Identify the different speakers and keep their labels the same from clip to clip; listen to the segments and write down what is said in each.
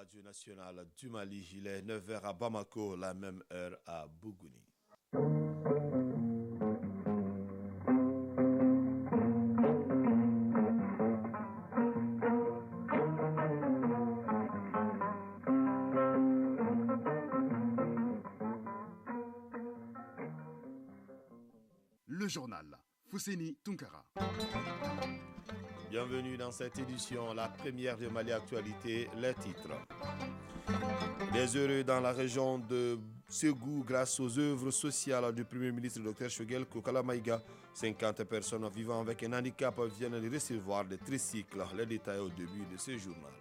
Speaker 1: radio nationale du Mali. Il est 9h à Bamako, la même heure à Bougouni.
Speaker 2: Le journal Fousséni Tunkara.
Speaker 1: Bienvenue dans cette édition, la première de Mali Actualité, les titres. Les heureux dans la région de Ségou grâce aux œuvres sociales du Premier ministre Dr Choguel Kokala Maïga. 50 personnes vivant avec un handicap viennent de recevoir des tricycles. Les détails au début de ce journal.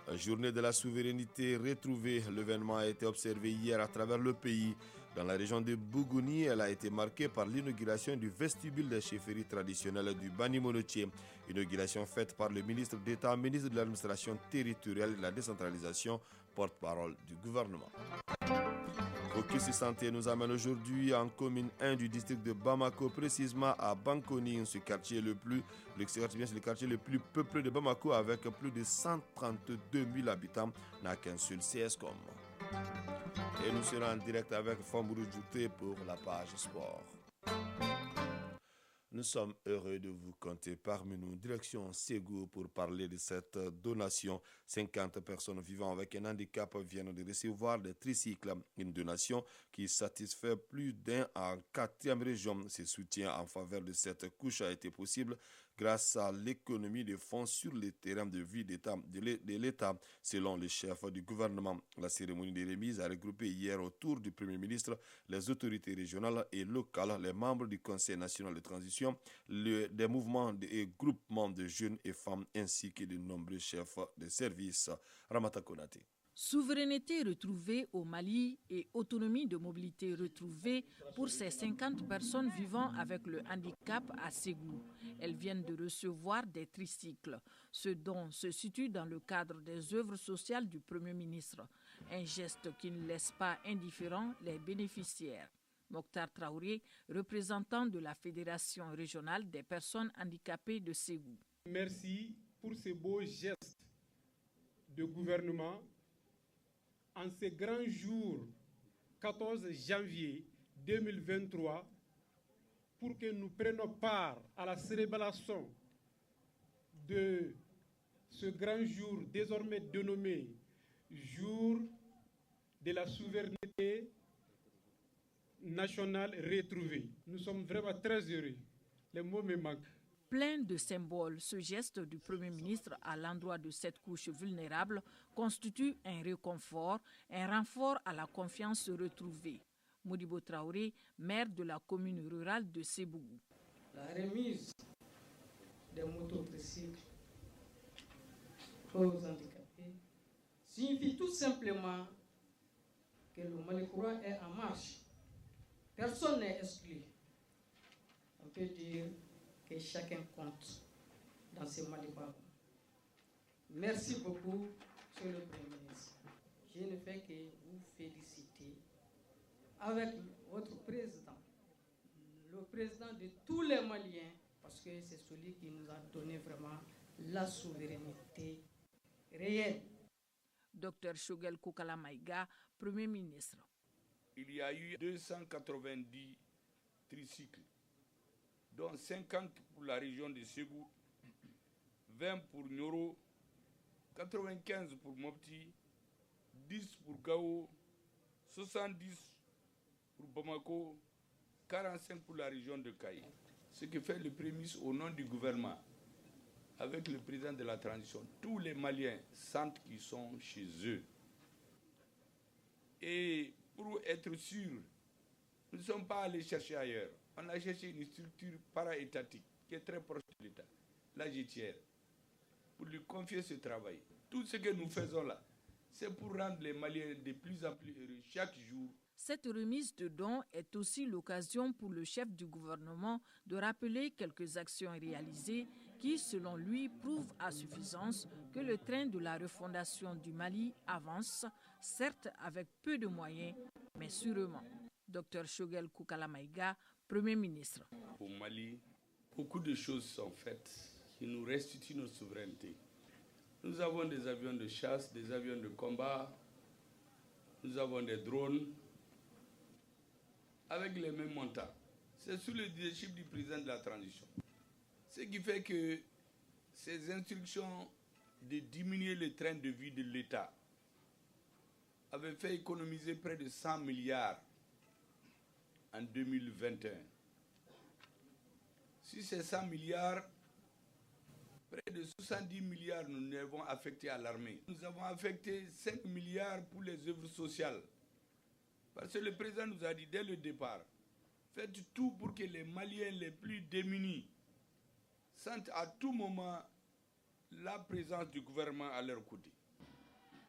Speaker 1: La journée de la souveraineté retrouvée, l'événement a été observé hier à travers le pays. Dans la région de Bougouni, elle a été marquée par l'inauguration du vestibule des chefferies traditionnelles du Bani Monotié. Inauguration faite par le ministre d'État, ministre de l'administration territoriale et de la décentralisation, porte-parole du gouvernement. Focus Santé nous amène aujourd'hui en commune 1 du district de Bamako, précisément à Bankoni. Le quartier le plus peuplé de Bamako avec plus de 132 000 habitants, n'a qu'un seul CSCOM. Et nous serons en direct avec Fambourou Djouté pour la page sport. Nous sommes heureux de vous compter parmi nous. Direction Ségou pour parler de cette donation. 50 personnes vivant avec un handicap viennent de recevoir des tricycles. Une donation qui satisfait plus d'un en 4e région. Ce soutien en faveur de cette couche a été possible grâce à l'économie des fonds sur les terrains de vie de l'État, selon le chef du gouvernement. La cérémonie de remise a regroupé hier autour du Premier ministre les autorités régionales et locales, les membres du Conseil national de transition, des mouvements et groupements de jeunes et femmes ainsi que de nombreux chefs de service. Ramata Konate.
Speaker 3: Souveraineté retrouvée au Mali et autonomie de mobilité retrouvée pour ces 50 personnes vivant avec le handicap à Ségou. Elles viennent de recevoir des tricycles, ce dont se situe dans le cadre des œuvres sociales du Premier ministre. Un geste qui ne laisse pas indifférents les bénéficiaires. Mokhtar Traoré, représentant de la Fédération régionale des personnes handicapées de Ségou.
Speaker 4: Merci pour ce beau geste de gouvernement en ce grand jour 14 janvier 2023 pour que nous prenions part à la célébration de ce grand jour désormais dénommé jour de la souveraineté nationale retrouvée. Nous sommes vraiment très heureux. Les mots me manquent.
Speaker 3: Plein de symboles, ce geste du Premier ministre à l'endroit de cette couche vulnérable constitue un réconfort, un renfort à la confiance retrouvée. Modibo Traoré, maire de la commune rurale de Sébougou.
Speaker 5: La remise des mototricycles aux handicapés signifie tout simplement que le Malikura est en marche. Personne n'est exclu. On peut dire que chacun compte dans ce Malibago. Merci beaucoup, Monsieur le Premier ministre. Je ne fais que vous féliciter avec votre président, le président de tous les Maliens, parce que c'est celui qui nous a donné vraiment la souveraineté réelle.
Speaker 3: Dr Choguel Kokala Maïga, Premier ministre.
Speaker 6: Il y a eu 290 tricycles, dont 50 pour la région de Ségou, 20 pour Nyoro, 95 pour Mopti, 10 pour Gao, 70 pour Bamako, 45 pour la région de Kaye. Ce que fait le Premier ministre au nom du gouvernement, avec le président de la transition, tous les Maliens sentent qu'ils sont chez eux. Et pour être sûr, nous ne sommes pas allés chercher ailleurs. On a cherché une structure para-étatique qui est très proche de l'État, la GTR, pour lui confier ce travail. Tout ce que nous faisons là, c'est pour rendre les Maliens de plus en plus heureux chaque jour.
Speaker 3: Cette remise de dons est aussi l'occasion pour le chef du gouvernement de rappeler quelques actions réalisées qui, selon lui, prouvent à suffisance que le train de la refondation du Mali avance, certes avec peu de moyens, mais sûrement. Dr Choguel Kokala Maïga, Premier ministre.
Speaker 6: Au Mali, beaucoup de choses sont faites qui nous restituent notre souveraineté. Nous avons des avions de chasse, des avions de combat, nous avons des drones avec les mêmes montants. C'est sous le leadership du président de la transition. Ce qui fait que ces instructions de diminuer le train de vie de l'État avaient fait économiser près de 100 milliards en 2021. Si ces 100 milliards, près de 70 milliards nous avons affectés à l'armée. Nous avons affecté 5 milliards pour les œuvres sociales. Parce que le président nous a dit dès le départ, faites tout pour que les Maliens les plus démunis sentent à tout moment la présence du gouvernement à leur côté.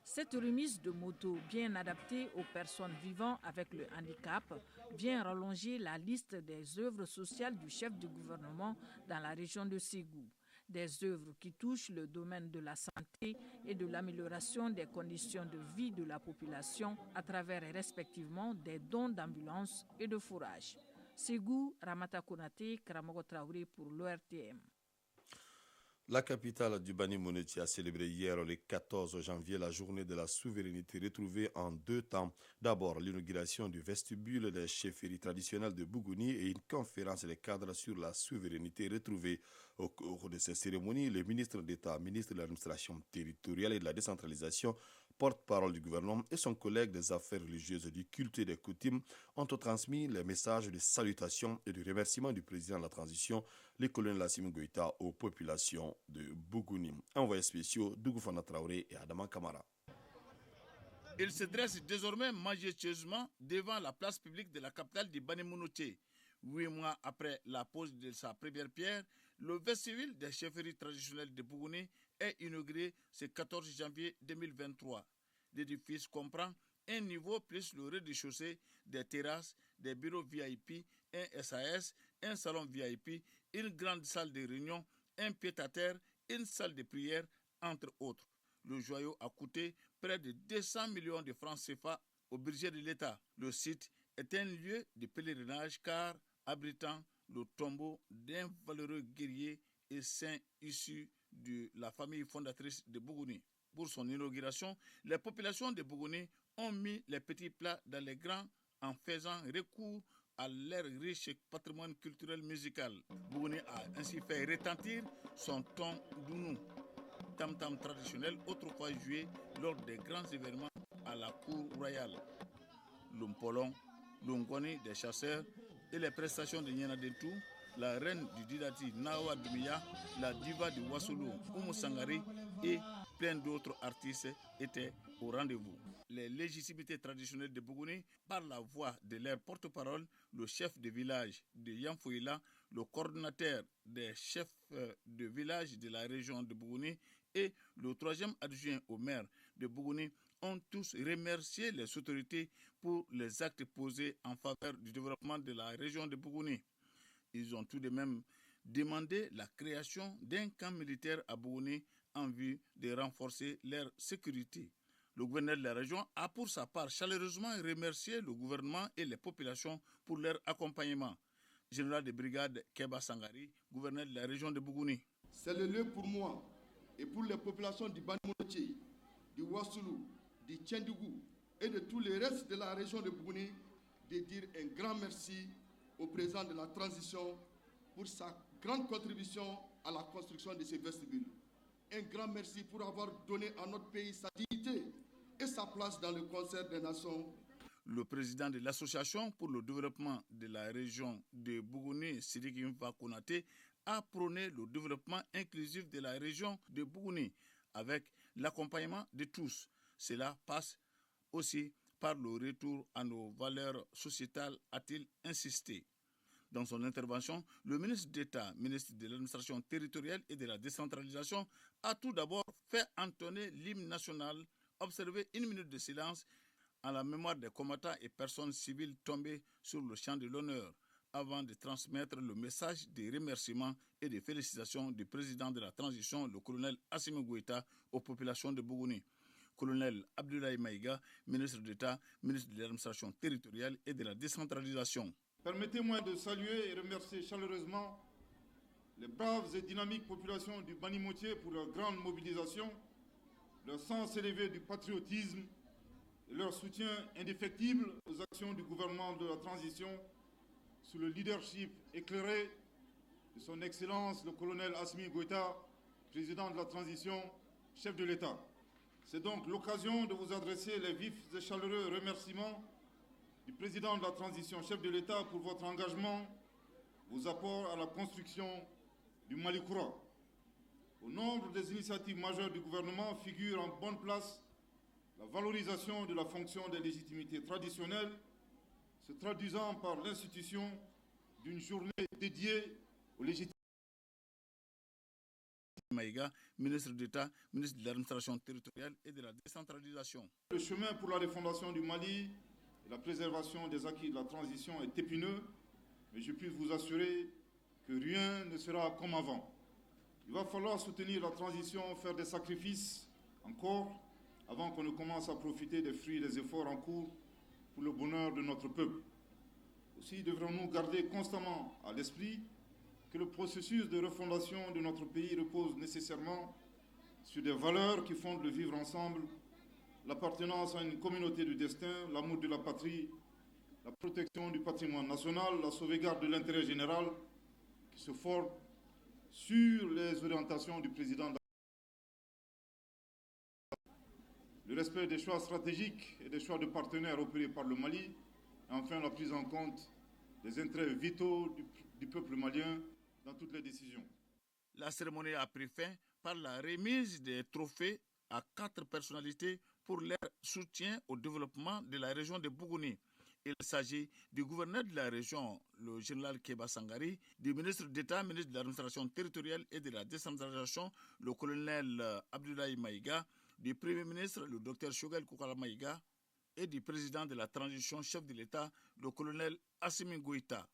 Speaker 3: Cette remise de motos bien adaptée aux personnes vivant avec le handicap vient rallonger la liste des œuvres sociales du chef du gouvernement dans la région de Ségou. Des œuvres qui touchent le domaine de la santé et de l'amélioration des conditions de vie de la population à travers respectivement des dons d'ambulances et de fourrage. Ségou, Ramata Konaté, Karamogo Traoré pour l'ORTM.
Speaker 1: La capitale du Bani Mouneti a célébré hier, le 14 janvier, la journée de la souveraineté retrouvée en 2 temps. D'abord, l'inauguration du vestibule des chefferies traditionnelles de Bougouni et une conférence des cadres sur la souveraineté retrouvée. Au cours de ces cérémonies, le ministre d'État, ministre de l'administration territoriale et de la décentralisation, porte-parole du gouvernement et son collègue des affaires religieuses, du culte et des coutumes ont transmis les messages de salutation et de remerciement du président de la transition, le colonel Assimi Goïta, aux populations de Bougouni. Envoyés spéciaux Dougou Fana Traoré et Adama Kamara.
Speaker 7: Il se dresse désormais majestueusement devant la place publique de la capitale du Bani Mouneti. 8 mois après la pose de sa première pierre, le vestibule des chefferies traditionnelles de Bougouni est inauguré ce 14 janvier 2023. L'édifice comprend un niveau plus le rez-de-chaussée, des terrasses, des bureaux VIP, un SAS, un salon VIP, une grande salle de réunion, un pied-à-terre, une salle de prière, entre autres. Le joyau a coûté près de 200 millions de francs CFA au budget de l'État. Le site est un lieu de pèlerinage car abritant le tombeau d'un valeureux guerrier et saint issu de la famille fondatrice de Bougouni. Pour son inauguration, les populations de Bougouni ont mis les petits plats dans les grands en faisant recours à leur riche patrimoine culturel musical. Bougouni a ainsi fait retentir son ton dounou, tam-tam traditionnel autrefois joué lors des grands événements à la cour royale. L'Umpolon, l'Ungoni des chasseurs et les prestations de Nyana Dentou, la reine du Didati Nawa Dumia, la diva du Wassoulou Oumou Sangari et plein d'autres artistes étaient au rendez-vous. Les légitimités traditionnelles de Bougouni, par la voix de leur porte-parole, le chef de village de Yamfouila, le coordinateur des chefs de village de la région de Bougouni et le 3e adjoint au maire de Bougouni ont tous remercié les autorités pour les actes posés en faveur du développement de la région de Bougouni. Ils ont tout de même demandé la création d'un camp militaire à Bougouni en vue de renforcer leur sécurité. Le gouverneur de la région a pour sa part chaleureusement remercié le gouvernement et les populations pour leur accompagnement. Général de brigade Keba Sangari, gouverneur de la région de Bougouni.
Speaker 8: C'est le lieu pour moi et pour les populations du Bani Mouneti, du Wassoulou, du Tchendougou et de tous les restes de la région de Bougouni de dire un grand merci au président de la transition pour sa grande contribution à la construction de ces vestibules. Un grand merci pour avoir donné à notre pays sa dignité et sa place dans le concert des nations.
Speaker 7: Le président de l'association pour le développement de la région de Bougouni, Sidiki Mfa Konaté, a prôné le développement inclusif de la région de Bougouni avec l'accompagnement de tous. Cela passe aussi par le retour à nos valeurs sociétales, a-t-il insisté. Dans son intervention, le ministre d'État, ministre de l'administration territoriale et de la décentralisation, a tout d'abord fait entonner l'hymne national, observé 1 minute de silence en la mémoire des combattants et personnes civiles tombées sur le champ de l'honneur, avant de transmettre le message de remerciements et de félicitations du président de la transition, le colonel Assimi Goïta, aux populations de Bougouni. Colonel Abdoulaye Maïga, ministre d'État, ministre de l'administration territoriale et de la décentralisation.
Speaker 9: Permettez-moi de saluer et remercier chaleureusement les braves et dynamiques populations du Bani Mouneti pour leur grande mobilisation leur sens élevé du patriotisme et leur soutien indéfectible aux actions du gouvernement de la transition sous le leadership éclairé de son Excellence le colonel Assimi Goïta, président de la transition, chef de l'État. C'est donc l'occasion de vous adresser les vifs et chaleureux remerciements du président de la transition, chef de l'État, pour votre engagement, vos apports à la construction du Mali courant. Au nombre des initiatives majeures du gouvernement figure en bonne place la valorisation de la fonction des légitimités traditionnelles, se traduisant par l'institution d'une journée dédiée aux légitimités.
Speaker 7: Maïga, ministre d'État, ministre de l'administration territoriale et de la décentralisation.
Speaker 9: Le chemin pour la refondation du Mali et la préservation des acquis de la transition est épineux, mais je puis vous assurer que rien ne sera comme avant. Il va falloir soutenir la transition, faire des sacrifices encore, avant qu'on ne commence à profiter des fruits des efforts en cours pour le bonheur de notre peuple. Aussi devrons-nous garder constamment à l'esprit que le processus de refondation de notre pays repose nécessairement sur des valeurs qui fondent le vivre ensemble, l'appartenance à une communauté de destin, l'amour de la patrie, la protection du patrimoine national, la sauvegarde de l'intérêt général, qui se forment sur les orientations du président de la le respect des choix stratégiques et des choix de partenaires opérés par le Mali, et enfin la prise en compte des intérêts vitaux du peuple malien dans toutes les décisions.
Speaker 7: La cérémonie a pris fin par la remise des trophées à 4 personnalités pour leur soutien au développement de la région de Bougouni. Il s'agit du gouverneur de la région, le général Kéba Sangari, du ministre d'État, ministre de l'administration territoriale et de la décentralisation, le colonel Abdoulaye Maïga, du Premier ministre, le docteur Choguel Koukala Maïga, et du président de la transition, chef de l'État, le colonel Assimi Goïta.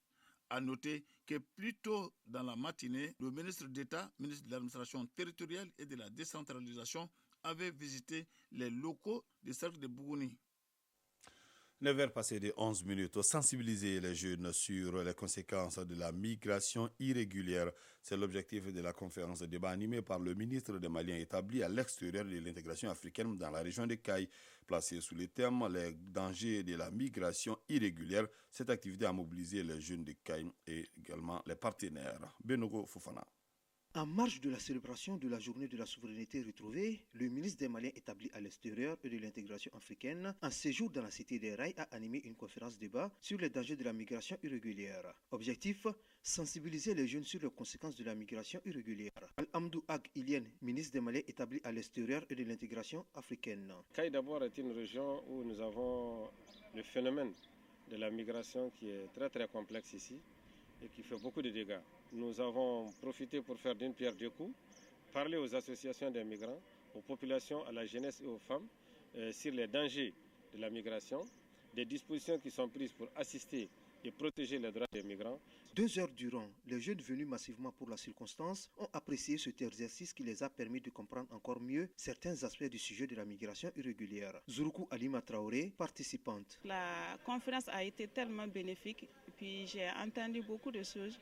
Speaker 7: A noter que plus tôt dans la matinée, le ministre d'État, ministre de l'administration territoriale et de la décentralisation, avait visité les locaux du cercle de Bougouni.
Speaker 1: 9h passées de 11 minutes, sensibiliser les jeunes sur les conséquences de la migration irrégulière. C'est l'objectif de la conférence de débat animée par le ministre des Maliens établi à l'extérieur de l'intégration africaine dans la région de Caille. Placée sous le thème « Les dangers de la migration irrégulière », cette activité a mobilisé les jeunes de Caille et également les partenaires. Benogo Fofana.
Speaker 10: En marge de la célébration de la journée de la souveraineté retrouvée, le ministre des Maliens établi à l'extérieur et de l'intégration africaine, en séjour dans la cité des Rails, a animé une conférence débat sur les dangers de la migration irrégulière. Objectif, sensibiliser les jeunes sur les conséquences de la migration irrégulière. Al-Amdou Ag Ilien, ministre des Maliens établi à l'extérieur et de l'intégration africaine.
Speaker 11: Caille d'abord est une région où nous avons le phénomène de la migration qui est très complexe ici et qui fait beaucoup de dégâts. Nous avons profité pour faire d'une pierre deux coups, parler aux associations des migrants, aux populations, à la jeunesse et aux femmes sur les dangers de la migration, des dispositions qui sont prises pour assister et protéger les droits des migrants.
Speaker 10: 2 heures durant, les jeunes venus massivement pour la circonstance ont apprécié cet exercice qui les a permis de comprendre encore mieux certains aspects du sujet de la migration irrégulière. Zouroukou Alima Traoré, participante.
Speaker 12: La conférence a été tellement bénéfique et puis j'ai entendu beaucoup de choses,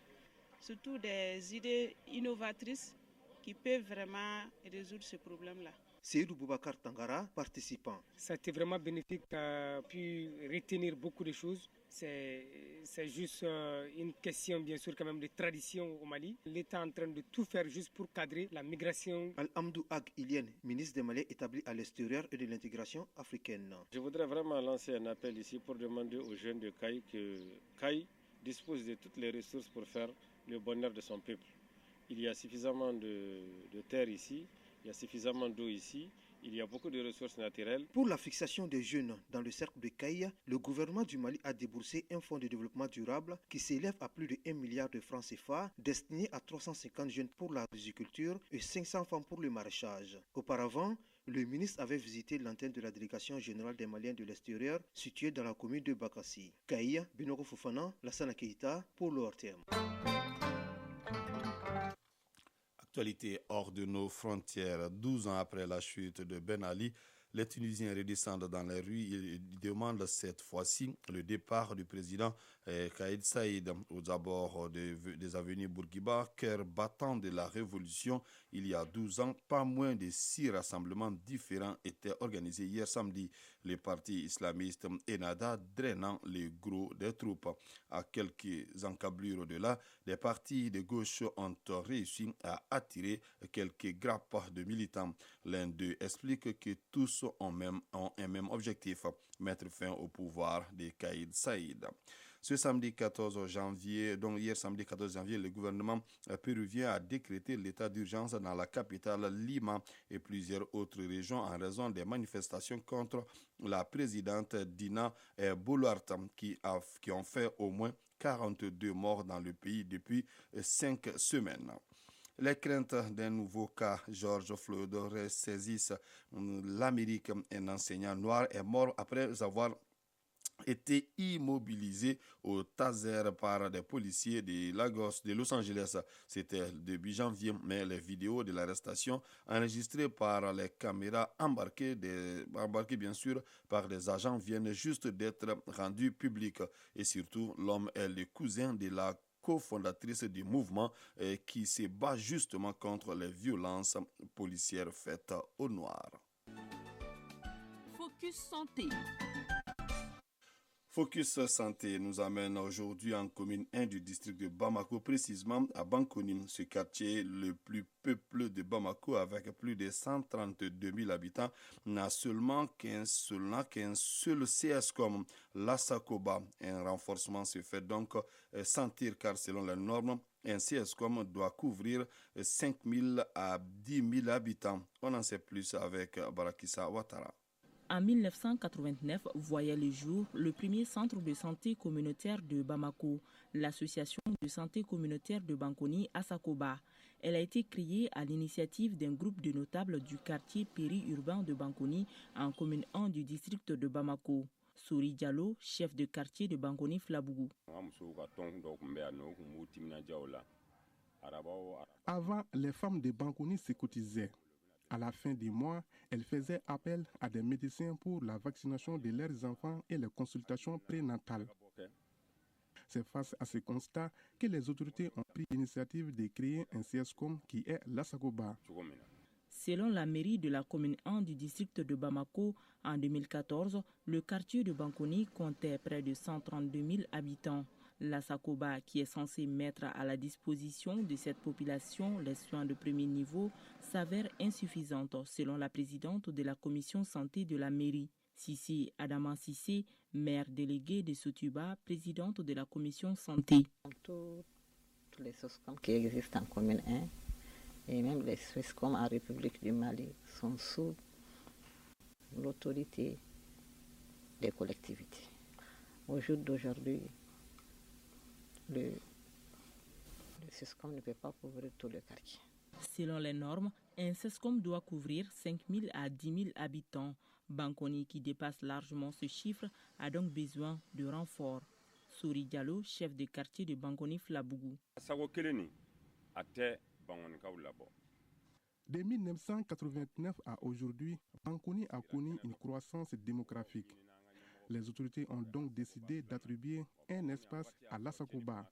Speaker 12: surtout des idées innovatrices qui peuvent vraiment résoudre ce problème-là.
Speaker 10: Seydou Boubacar Tangara, participant.
Speaker 13: Ça a été vraiment bénéfique, tu as pu retenir beaucoup de choses. C'est juste une question, bien sûr, quand même de tradition au Mali. L'État est en train de tout faire juste pour cadrer la migration.
Speaker 10: Al-Amdou Ag Ilien, ministre des Maliens établi à l'extérieur et de l'intégration africaine.
Speaker 11: Je voudrais vraiment lancer un appel ici pour demander aux jeunes de Caille que Caille dispose de toutes les ressources pour faire le bonheur de son peuple. Il y a suffisamment de terre ici, il y a suffisamment d'eau ici, il y a beaucoup de ressources naturelles.
Speaker 10: Pour la fixation des jeunes dans le cercle de Caille, le gouvernement du Mali a déboursé un fonds de développement durable qui s'élève à plus de 1 milliard de francs CFA destiné à 350 jeunes pour la riziculture et 500 femmes pour le maraîchage. Auparavant, le ministre avait visité l'antenne de la délégation générale des Maliens de l'extérieur située dans la commune de Bakassi. Caille, Binogo Fofana, Lassana Keita pour l'ORTM.
Speaker 1: Actualité hors de nos frontières. 12 ans après la chute de Ben Ali, Les Tunisiens redescendent dans les rues. Ils demandent cette fois-ci le départ du président Kais Saied aux abords des avenues Bourguiba, cœur battant de la révolution. Il y a 12 ans, pas moins de 6 rassemblements différents étaient organisés hier samedi. Le parti islamiste Ennahda drainant le gros des troupes. À quelques encablures de là, les partis de gauche ont réussi à attirer quelques grappes de militants. L'un d'eux explique que tous ont un même objectif, mettre fin au pouvoir de Kais Saied. Ce samedi 14 janvier, donc hier samedi 14 janvier, le gouvernement péruvien a décrété l'état d'urgence dans la capitale Lima et plusieurs autres régions en raison des manifestations contre la présidente Dina Boluarte qui ont fait au moins 42 morts dans le pays depuis 5 semaines. Les craintes d'un nouveau cas, George Floyd, ressaisissent l'Amérique. Un enseignant noir est mort après avoir été immobilisé au taser par des policiers de Los Angeles. C'était le début janvier, mais les vidéos de l'arrestation enregistrées par les caméras embarquées bien sûr par des agents viennent juste d'être rendues publiques. Et surtout, l'homme est le cousin de la cofondatrice du mouvement qui se bat justement contre les violences policières faites aux Noirs.
Speaker 14: Focus Santé.
Speaker 1: Focus Santé nous amène aujourd'hui en commune 1 du district de Bamako, précisément à Bankonim, ce quartier le plus peuplé de Bamako avec plus de 132 000 habitants, n'a seulement qu'un seul CSCOM, l'Assacoba. Un renforcement se fait donc sentir car selon les normes, un CSCOM doit couvrir 5 000 à 10 000 habitants. On en sait plus avec Barakissa Ouattara.
Speaker 15: En 1989, voyait le jour le premier centre de santé communautaire de Bamako, l'association de santé communautaire de Bankoni Assacoba. Elle a été créée à l'initiative d'un groupe de notables du quartier périurbain de Bankoni en commune 1 du district de Bamako. Souri Diallo, chef de quartier de Bankoni Flabougou.
Speaker 16: Avant, les femmes de Bankoni se cotisaient. À la fin du mois, elles faisaient appel à des médecins pour la vaccination de leurs enfants et les consultations prénatales. C'est face à ce constat que les autorités ont pris l'initiative de créer un CSCOM qui est l'Assacoba.
Speaker 15: Selon la mairie de la commune 1 du district de Bamako, en 2014, le quartier de Bankoni comptait près de 132 000 habitants. L'Assacoba, qui est censé mettre à la disposition de cette population les soins de premier niveau, s'avère insuffisante selon la présidente de la commission santé de la mairie. Sissi Adama Sissé, maire déléguée de Sotuba, présidente de la commission santé.
Speaker 17: Tous les SOSCOM qui existent en commune 1 et même les SOSCOM en République du Mali sont sous l'autorité des collectivités. Au jour d'aujourd'hui, le SESCOM ne peut pas couvrir tout le quartier.
Speaker 15: Selon les normes, un SESCOM doit couvrir 5 000 à 10 000 habitants. Bankoni, qui dépasse largement ce chiffre, a donc besoin de renforts. Souri Diallo, chef de quartier de Bankoni Flabougou.
Speaker 16: De 1989 à aujourd'hui, Bankoni a connu une croissance démographique. Les autorités ont donc décidé d'attribuer un espace à l'Assacoba.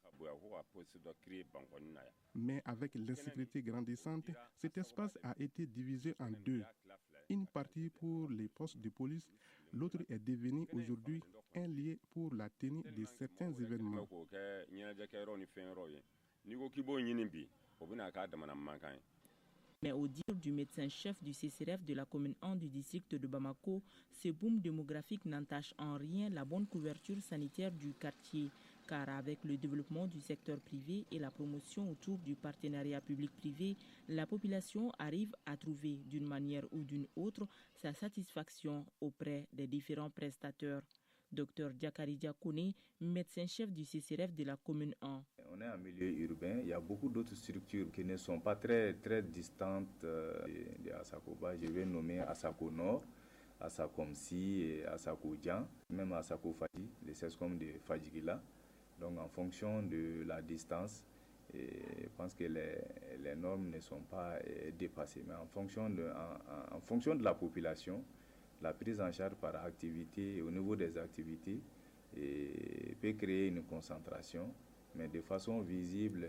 Speaker 16: Mais avec l'insécurité grandissante, cet espace a été divisé en deux. Une partie pour les postes de police, l'autre est devenu aujourd'hui un lieu pour la tenue de certains événements.
Speaker 15: Mais au dire du médecin-chef du CCRF de la commune 1 du district de Bamako, ce boom démographique n'entache en rien la bonne couverture sanitaire du quartier, car avec le développement du secteur privé et la promotion autour du partenariat public-privé, la population arrive à trouver d'une manière ou d'une autre sa satisfaction auprès des différents prestataires. Dr Diakari Diakone, médecin-chef du CCRF de la commune 1.
Speaker 18: On est en milieu urbain, il y a beaucoup d'autres structures qui ne sont pas très distantes de Assacoba. Je vais nommer Assako Nord, Assako Msi et Assako Djan, même Assako Fadji, les SESCOM de Fadjigila. Donc en fonction de la distance, je pense que les normes ne sont pas dépassées. Mais en fonction de la population, La prise en charge par activité, au niveau des activités, peut créer une concentration, mais de façon visible,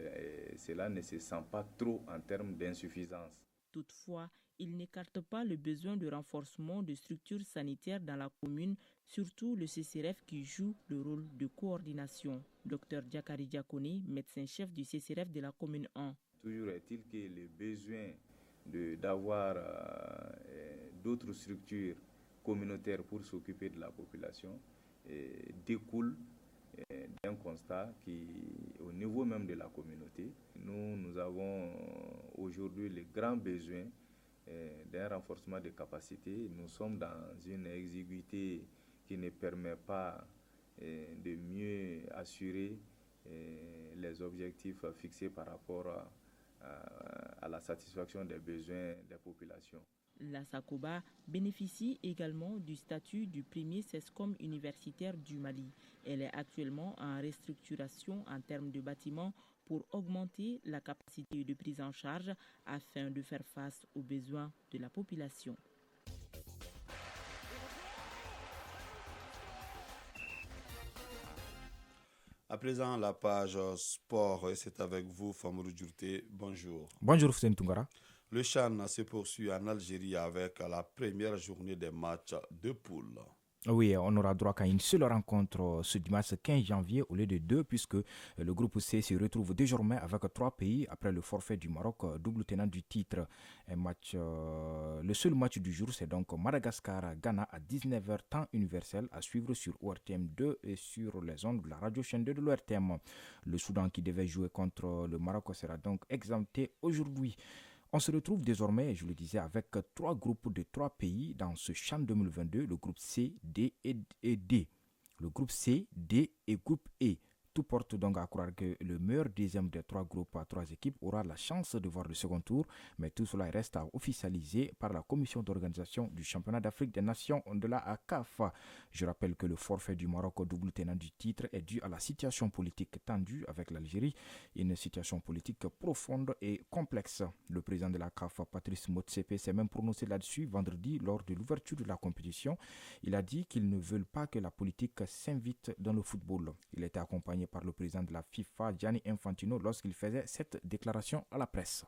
Speaker 18: cela ne se sent pas trop en termes d'insuffisance.
Speaker 15: Toutefois, il n'écarte pas le besoin de renforcement de structures sanitaires dans la commune, surtout le CCRF qui joue le rôle de coordination. Dr Diakari Diakone, médecin-chef du CCRF de la commune 1.
Speaker 18: Toujours est-il que le besoin d'avoir d'autres structures communautaires pour s'occuper de la population découle d'un constat qui, au niveau même de la communauté, nous avons aujourd'hui le grand besoin d'un renforcement des capacités. Nous sommes dans une exiguïté qui ne permet pas de mieux assurer les objectifs fixés par rapport à la satisfaction des besoins des populations.
Speaker 15: La SACOBA bénéficie également du statut du premier CESCOM universitaire du Mali. Elle est actuellement en restructuration en termes de bâtiments pour augmenter la capacité de prise en charge afin de faire face aux besoins de la population.
Speaker 1: À présent, la page sport, c'est avec vous, Famourou Djourté. Bonjour.
Speaker 14: Bonjour, Foussène Toungara.
Speaker 1: Le CHAN se poursuit en Algérie avec la première journée des matchs de poule.
Speaker 14: Oui, on aura droit qu'à une seule rencontre ce dimanche 15 janvier au lieu de 2, puisque le groupe C se retrouve désormais avec 3 pays après le forfait du Maroc, double tenant du titre. Le seul match du jour, c'est donc Madagascar-Ghana à 19h temps universel à suivre sur ORTM 2 et sur les ondes de la radio chaîne 2 de l'ORTM. Le Soudan qui devait jouer contre le Maroc sera donc exempté aujourd'hui. On se retrouve désormais, je le disais, avec 3 groupes de 3 pays dans ce CHAN 2022, le groupe C, D et D. Le groupe C, D et groupe E. Tout porte donc à croire que le meilleur deuxième des 3 groupes à 3 équipes aura la chance de voir le second tour, mais tout cela reste à officialiser par la commission d'organisation du championnat d'Afrique des Nations de la CAF. Je rappelle que le forfait du Maroc double tenant du titre est dû à la situation politique tendue avec l'Algérie, une situation politique profonde et complexe. Le président de la CAF, Patrice Motsepe, s'est même prononcé là-dessus vendredi lors de l'ouverture de la compétition. Il a dit qu'ils ne veulent pas que la politique s'invite dans le football. Il était accompagné par le président de la FIFA, Gianni Infantino, lorsqu'il faisait cette déclaration à la presse.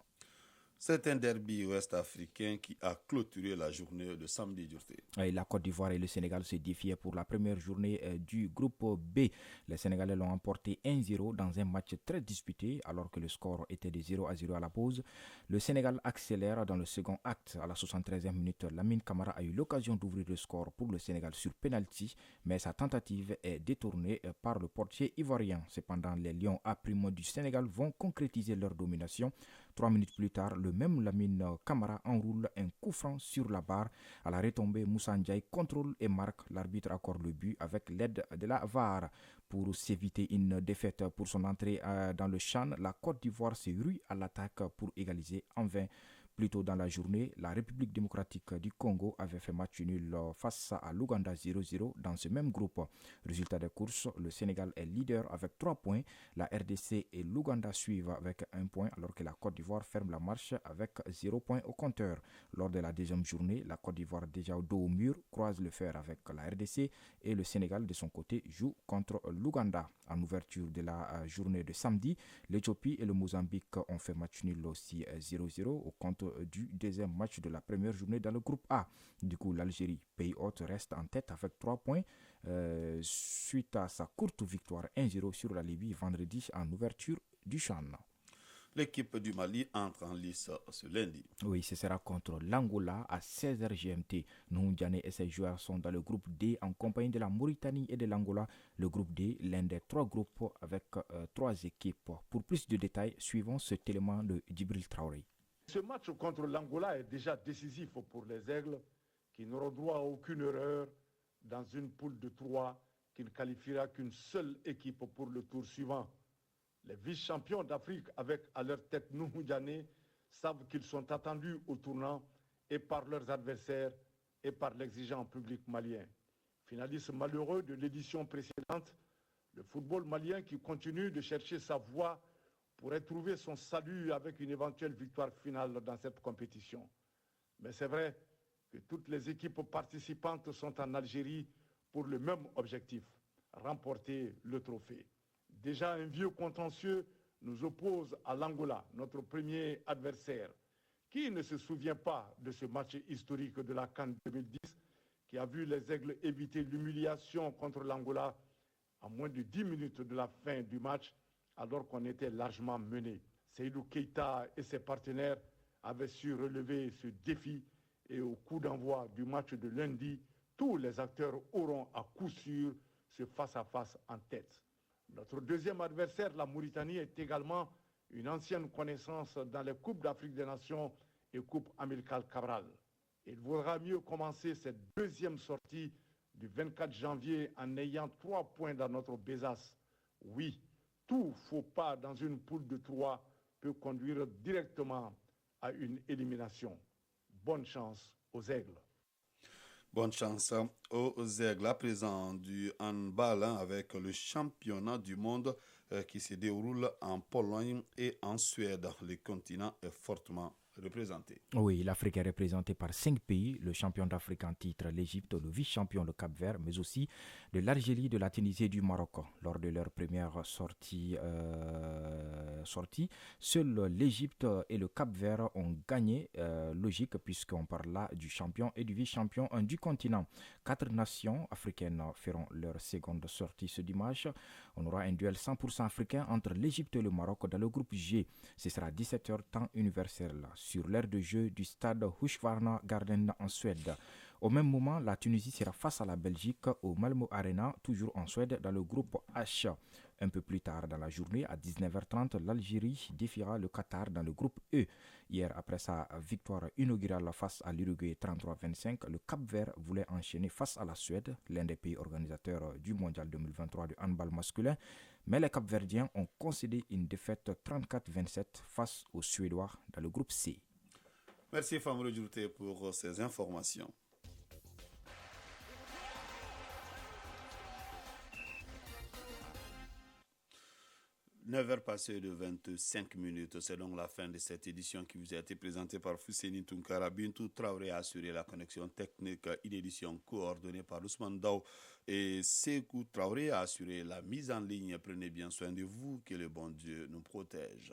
Speaker 1: C'est un derby ouest-africain qui a clôturé la journée de samedi.
Speaker 14: La Côte d'Ivoire et le Sénégal se défiaient pour la première journée du groupe B. Les Sénégalais l'ont emporté 1-0 dans un match très disputé alors que le score était de 0-0 à la pause. Le Sénégal accélère dans le second acte. À la 73e minute, Lamine Camara a eu l'occasion d'ouvrir le score pour le Sénégal sur penalty, mais sa tentative est détournée par le portier ivoirien. Cependant, les Lions A' du Sénégal vont concrétiser leur domination. 3 minutes plus tard, le même Lamine Camara enroule un coup franc sur la barre. À la retombée, Moussa Ndiaye contrôle et marque. L'arbitre accorde le but avec l'aide de la VAR. Pour s'éviter une défaite pour son entrée dans le CHAN, la Côte d'Ivoire se rue à l'attaque pour égaliser en vain. Plus tôt dans la journée, la République démocratique du Congo avait fait match nul face à l'Ouganda 0-0 dans ce même groupe. Résultat des courses, le Sénégal est leader avec 3 points. La RDC et l'Ouganda suivent avec 1 point alors que la Côte d'Ivoire ferme la marche avec 0 point au compteur. Lors de la deuxième journée, la Côte d'Ivoire déjà au dos au mur croise le fer avec la RDC et le Sénégal de son côté joue contre l'Ouganda. En ouverture de la journée de samedi, l'Éthiopie et le Mozambique ont fait match nul aussi 0-0 au compte du deuxième match de la première journée dans le groupe A. Du coup, l'Algérie, pays hôte, reste en tête avec 3 points suite à sa courte victoire 1-0 sur la Libye vendredi en ouverture du CHAN.
Speaker 1: L'équipe du Mali entre en lice ce lundi.
Speaker 14: Oui, ce sera contre l'Angola à 16h GMT. Nuhu Diané et ses joueurs sont dans le groupe D en compagnie de la Mauritanie et de l'Angola. Le groupe D, l'un des 3 groupes avec 3 équipes. Pour plus de détails, suivons cet élément de Djibril Traoré.
Speaker 19: Ce match contre l'Angola est déjà décisif pour les Aigles qui n'auront droit à aucune erreur dans une poule de 3 qui ne qualifiera qu'une seule équipe pour le tour suivant. Les vice-champions d'Afrique avec à leur tête Nuhu Diané savent qu'ils sont attendus au tournant et par leurs adversaires et par l'exigeant public malien. Finaliste malheureux de l'édition précédente, le football malien qui continue de chercher sa voie pourrait trouver son salut avec une éventuelle victoire finale dans cette compétition. Mais c'est vrai que toutes les équipes participantes sont en Algérie pour le même objectif, remporter le trophée. Déjà un vieux contentieux nous oppose à l'Angola, notre premier adversaire. Qui ne se souvient pas de ce match historique de la CAN 2010 qui a vu les Aigles éviter l'humiliation contre l'Angola à moins de 10 minutes de la fin du match alors qu'on était largement mené. Seydou Keita et ses partenaires avaient su relever ce défi et au coup d'envoi du match de lundi, tous les acteurs auront à coup sûr ce face-à-face en tête. Notre deuxième adversaire, la Mauritanie, est également une ancienne connaissance dans les Coupes d'Afrique des Nations et Coupe Amilcar Cabral. Il vaudra mieux commencer cette deuxième sortie du 24 janvier en ayant 3 points dans notre besace. Oui, tout faux pas dans une poule de 3 peut conduire directement à une élimination. Bonne chance aux Aigles.
Speaker 20: Bonne chance aux Aigles. À présent du handball avec le championnat du monde qui se déroule en Pologne et en Suède. Le continent est fortement représenté.
Speaker 14: Oui, l'Afrique est représentée par 5 pays, le champion d'Afrique en titre, l'Égypte, le vice-champion, le Cap-Vert, mais aussi de l'Algérie, de la Tunisie et du Maroc. Lors de leur première sortie, seuls l'Égypte et le Cap-Vert ont gagné, logique, puisqu'on parle là du champion et du vice-champion du continent. 4 nations africaines feront leur seconde sortie ce dimanche. On aura un duel 100% africain entre l'Égypte et le Maroc dans le groupe G. Ce sera 17h temps universel sur l'aire de jeu du stade Husqvarna Garden en Suède. Au même moment, la Tunisie sera face à la Belgique au Malmö Arena, toujours en Suède, dans le groupe H. Un peu plus tard dans la journée, à 19h30, l'Algérie défiera le Qatar dans le groupe E. Hier, après sa victoire inaugurale face à l'Uruguay 33-25, le Cap-Vert voulait enchaîner face à la Suède, l'un des pays organisateurs du Mondial 2023 de handball masculin. Mais les Cap-Verdiens ont concédé une défaite 34-27 face aux Suédois dans le groupe C.
Speaker 20: Merci Famro Djouté pour ces informations. « 9h passées de 25 minutes, c'est donc la fin de cette édition qui vous a été présentée par Fousséni Tounkara. Bintou Traoré a assuré la connexion technique, une édition coordonnée par Ousmane Daou et Sekou Traoré a assuré la mise en ligne. Prenez bien soin de vous, que le bon Dieu nous protège.